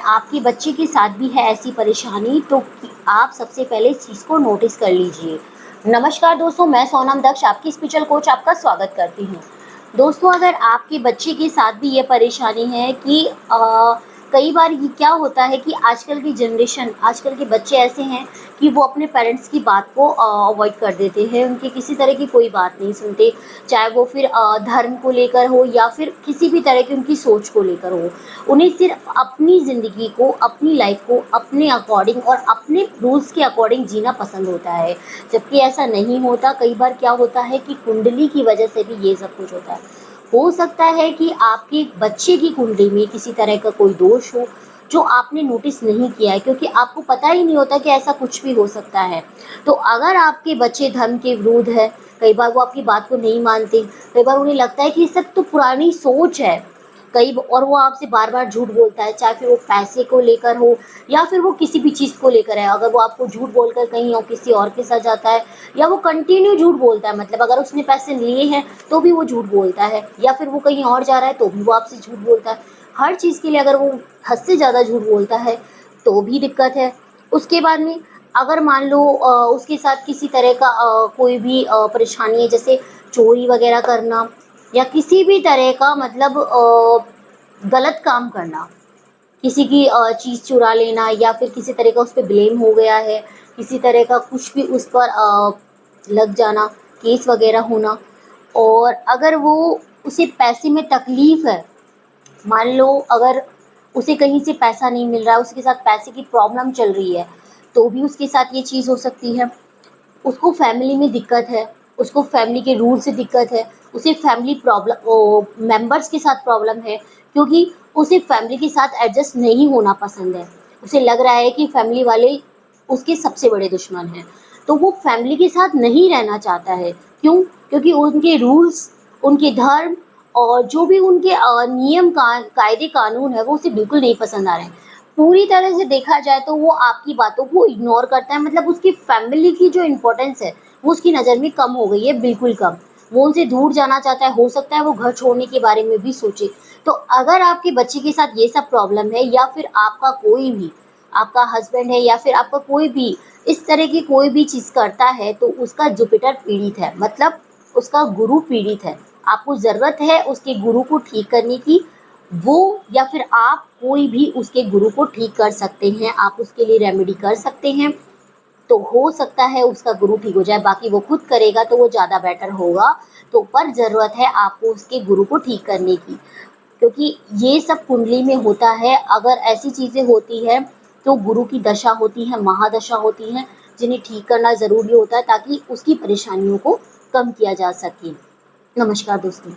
आपके बच्चे के साथ भी है ऐसी परेशानी तो आप सबसे पहले इस चीज़ को नोटिस कर लीजिए। नमस्कार दोस्तों, मैं सोनम दक्ष आपकी स्पिरिचुअल कोच आपका स्वागत करती हूँ। दोस्तों, अगर आपके बच्चे के साथ भी ये परेशानी है कि कई बार ये क्या होता है कि आजकल की जनरेशन, आजकल के बच्चे ऐसे हैं कि वो अपने पेरेंट्स की बात को अवॉइड कर देते हैं, उनकी किसी तरह की कोई बात नहीं सुनते, चाहे वो फिर धर्म को लेकर हो या फिर किसी भी तरह की उनकी सोच को लेकर हो। उन्हें सिर्फ अपनी ज़िंदगी को, अपनी लाइफ को अपने अकॉर्डिंग और अपने रूल्स के अकॉर्डिंग जीना पसंद होता है, जबकि ऐसा नहीं होता। कई बार क्या होता है कि कुंडली की वजह से भी ये सब कुछ होता है। हो सकता है कि आपके बच्चे की कुंडली में किसी तरह का कोई दोष हो जो आपने नोटिस नहीं किया है, क्योंकि आपको पता ही नहीं होता कि ऐसा कुछ भी हो सकता है। तो अगर आपके बच्चे धर्म के विरुद्ध है, कई बार वो आपकी बात को नहीं मानते, कई बार उन्हें लगता है कि ये सब तो पुरानी सोच है, और वो आपसे बार बार झूठ बोलता है, चाहे फिर वो पैसे को लेकर हो या फिर वो किसी भी चीज़ को लेकर है। अगर वो आपको झूठ बोलकर कहीं और किसी और के साथ जाता है या वो कंटिन्यू झूठ बोलता है, मतलब अगर उसने पैसे लिए हैं तो भी वो झूठ बोलता है, या फिर वो कहीं और जा रहा है तो भी वो आपसे झूठ बोलता है। हर चीज़ के लिए अगर वो हद से ज़्यादा झूठ बोलता है तो भी दिक्कत है। उसके बाद में अगर मान लो उसके साथ किसी तरह का कोई भी परेशानी है, जैसे चोरी वगैरह करना या किसी भी तरह का, मतलब गलत काम करना, किसी की चीज़ चुरा लेना या फिर किसी तरह का उस पे ब्लेम हो गया है, किसी तरह का कुछ भी उस पर लग जाना, केस वगैरह होना। और अगर वो उसे पैसे में तकलीफ़ है, मान लो अगर उसे कहीं से पैसा नहीं मिल रहा है, उसके साथ पैसे की प्रॉब्लम चल रही है, तो भी उसके साथ ये चीज़ हो सकती है। उसको फैमिली में दिक्कत है, उसको फैमिली के रूल से दिक्कत है, उसे फैमिली प्रॉब्लम मेंबर्स के साथ प्रॉब्लम है, क्योंकि उसे फैमिली के साथ एडजस्ट नहीं होना पसंद है। उसे लग रहा है कि फैमिली वाले उसके सबसे बड़े दुश्मन हैं, तो वो फैमिली के साथ नहीं रहना चाहता है। क्यों? क्योंकि उनके रूल्स, उनके धर्म और जो भी उनके नियम कायदे कानून है वो उसे बिल्कुल नहीं पसंद आ रहे हैं। पूरी तरह से देखा जाए तो वो आपकी बातों को इग्नोर करता है, मतलब उसकी फैमिली की जो इम्पोर्टेंस है वो उसकी नज़र में कम हो गई है, बिल्कुल कम। वो उनसे दूर जाना चाहता है, हो सकता है वो घर छोड़ने के बारे में भी सोचे। तो अगर आपके बच्चे के साथ ये सब प्रॉब्लम है, या फिर आपका कोई भी, आपका हस्बैंड है या फिर आपका कोई भी इस तरह की कोई भी चीज़ करता है, तो उसका जुपिटर पीड़ित है, मतलब उसका गुरु पीड़ित है। आपको ज़रूरत है उसके गुरु को ठीक करने की, वो या फिर आप कोई भी उसके गुरु को ठीक कर सकते हैं, आप उसके लिए रेमेडी कर सकते हैं। तो हो सकता है उसका गुरु ठीक हो जाए, बाकी वो खुद करेगा तो वो ज़्यादा बेटर होगा। तो पर ज़रूरत है आपको उसके गुरु को ठीक करने की, क्योंकि ये सब कुंडली में होता है। अगर ऐसी चीज़ें होती हैं तो गुरु की दशा होती है, महादशा होती है, जिन्हें ठीक करना ज़रूरी होता है ताकि उसकी परेशानियों को कम किया जा सके। नमस्कार दोस्तों।